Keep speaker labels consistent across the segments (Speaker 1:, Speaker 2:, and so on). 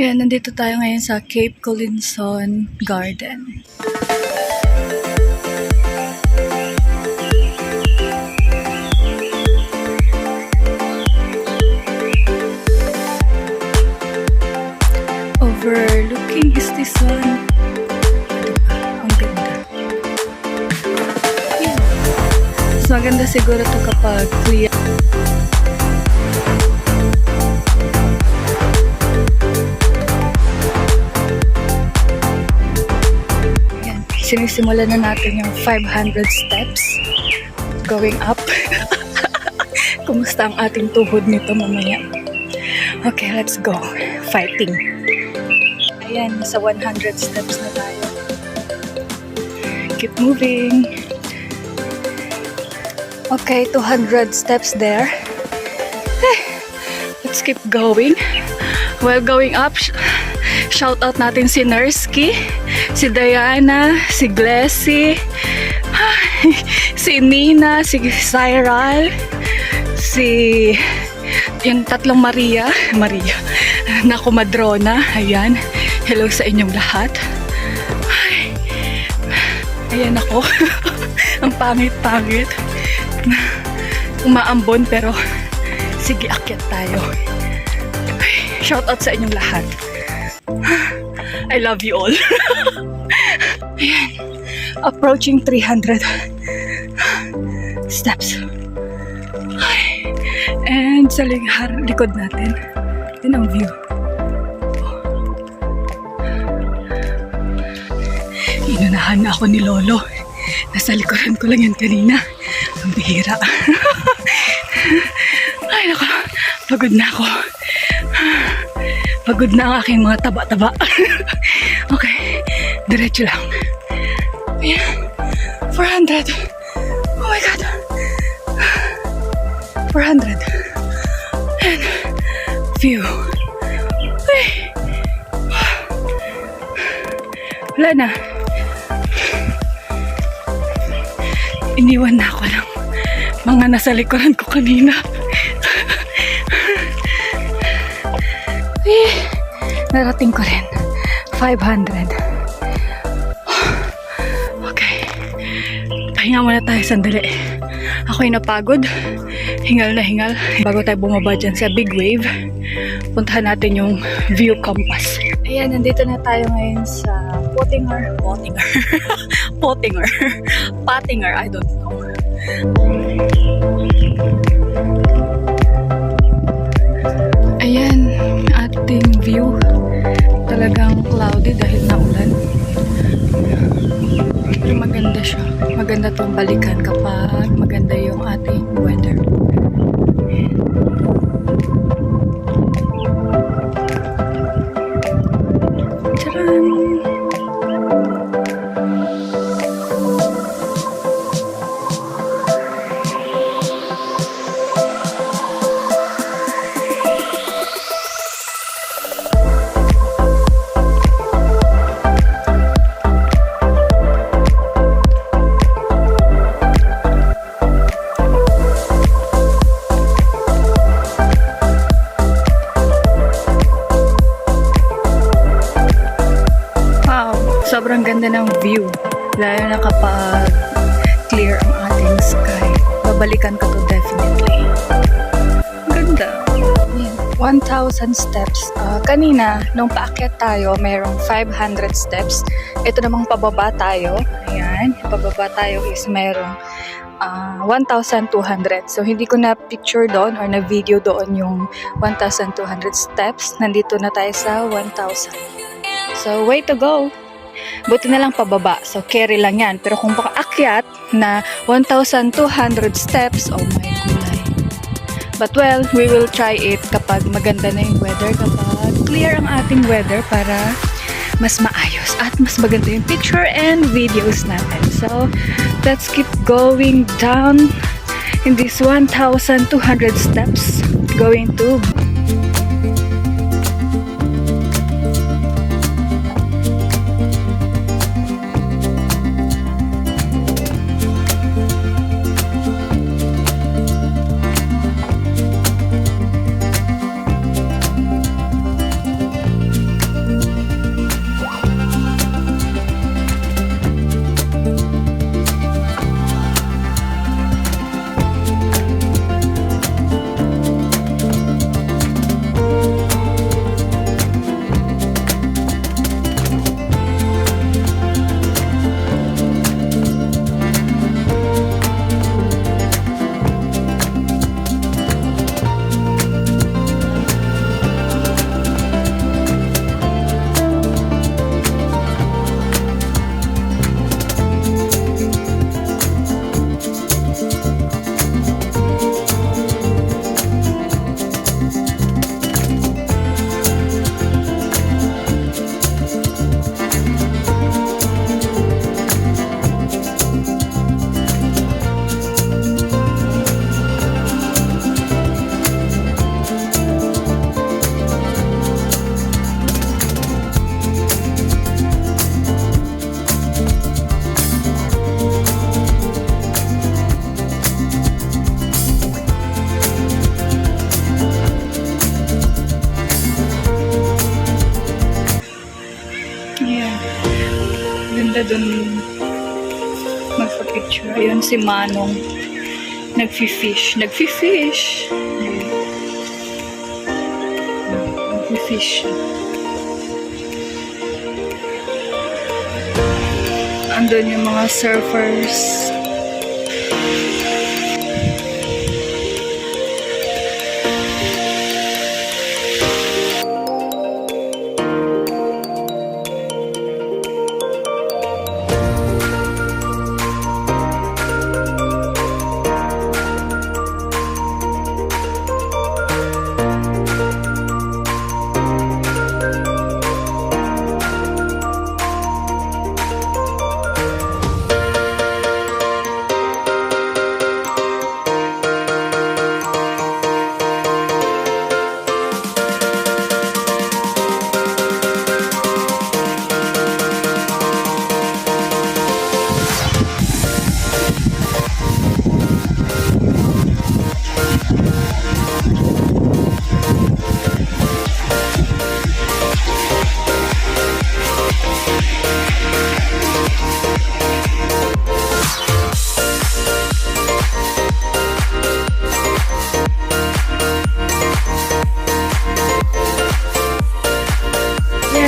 Speaker 1: Ayan, nandito tayo ngayon sa Cape Colinson Garden. Overlooking is this one. Ang ganda. Ayan. Mas maganda siguro ito kapag clear. Sinisimulan na natin yung 500 steps going up. Kumusta ang ating tuhod nito mamaya? Okay, let's go. Fighting. Ayan, sa 100 steps na tayo. Keep moving. Okay, 200 steps there. Let's keep going. While going up, shout out natin si Nursky, si Diana, si Glessy, si Nina, si Cyril, si yung tatlong Maria, naku Madrona, ayan, hello sa inyong lahat. Ayan ako, ang pangit-pangit, umaambon pero sige, akyat tayo. Shout out sa inyong lahat. I love you all. Ayan. Approaching 300 steps. And sa likod natin, yun ang view. Inunahan na ako ni Lolo. Nasa likuran ko lang yan kanina. Ang bihira. Ay nako, pagod na ako. Pagod na ang aking mga taba-taba. Okay, diretso lang. Ayan, 400. Oh my God. 400. And view. Ay. Wala na. Iniwan na ako ng mga nasa likuran ko kanina. Narating ko rin 500. Okay, pahinga muna tayo sandali. Ako'y napagod, hingal na hingal. Bago tayo bumaba dyan sa big wave, puntahan natin yung view compass. Ayan, nandito na tayo ngayon sa Pottinger, I don't know. Ayan, ating view. Talagang cloudy dahil naulan. Pero maganda siya. Maganda itong balikan kapag maganda yung ating weather. Tcharan! Sobrang ganda ng view, lalo na kapag clear ang ating sky. Babalikan ko to definitely. Ganda. 1,000 steps. Kanina, nung paakyat tayo, mayroong 500 steps. Ito namang pababa tayo. Ayan, pababa tayo is mayroong 1,200. So, hindi ko na picture doon or na video doon yung 1,200 steps. Nandito na tayo sa 1,000. So, way to go! Buti na lang pababa. So, carry lang yan. Pero kung pakaakyat na 1,200 steps, oh my gulay. But well, we will try it kapag maganda na yung weather, kapag clear ang ating weather para mas maayos at mas maganda yung picture and videos natin. So, let's keep going down in this 1,200 steps going to dun magpa-picture. Ayun si Manong. Nagfi-fish. Nagfi-fish. Ayun. Nagfi-fish. Andun yung mga surfers.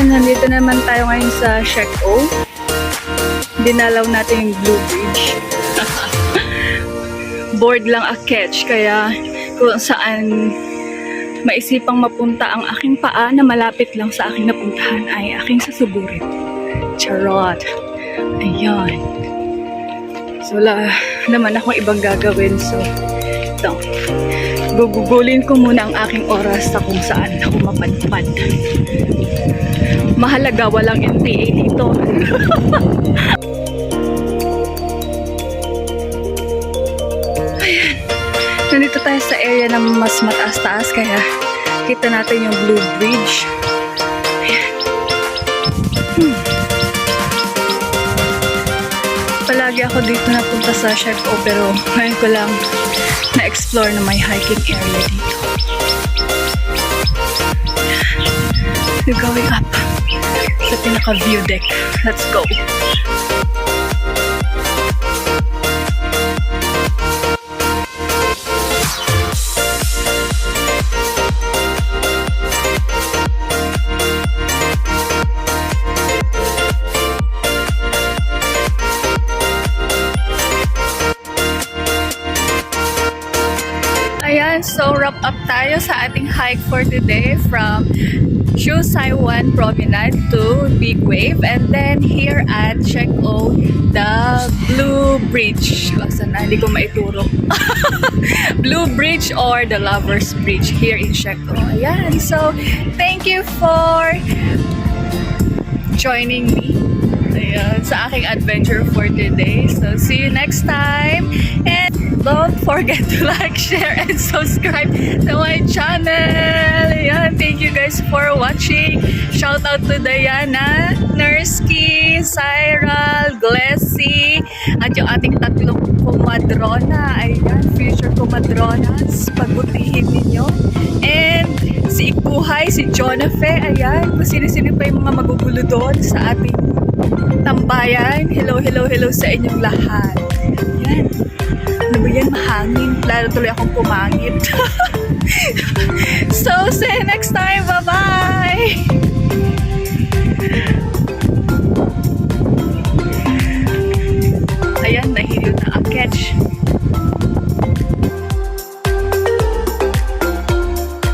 Speaker 1: Nandito naman tayo ngayon sa Shek O. Dinalaw natin yung Blue Bridge. Board lang a catch, kaya kung saan maisipang mapunta ang aking paa na malapit lang sa aking napuntahan ay aking susugurin. Charot. Ayan. So, wala naman akong ibang gagawin. So, ito. Gugugulin ko muna ang aking oras sa kung saan ako mapadpad. Mahalaga, walang NPA dito. Ayan. Nandito tayo sa area na mas mataas-taas, kaya kita natin yung Blue Bridge. Ayan. Palagi ako dito napunta sa Shek O, pero ngayon ko lang na-explore na may hiking area dito. We're going up sa pinaka-view deck. Let's go! Ayan, so wrap up tayo sa ating hike for today from Chu Sai Wan Promenade to Big Wave, and then here at Shek O, the Blue Bridge. Saan na? Hindi ko maituro. Blue Bridge or the Lovers Bridge here in Shek O. Ayan, so thank you for joining me. Ayan, sa aking adventure for today. So see you next time, and don't forget to like, share, and subscribe to my channel. Ayan, thank you guys for watching. Shout out to Diana, Nursky, Cyral, Glessy, at yung ating tatlong kumadrona. Ayan, future kumadronas. Pagbutihin ninyo. And si Ikuhay, si Jonafe. Ayan, kung sino-sino pa yung mga magugulo doon sa ating tambayan. Hello, hello, hello sa inyong lahat. Ayan. Ano ba yan? Mahangin. Lalo tuloy akong pumangit. So, see you next time. Bye-bye!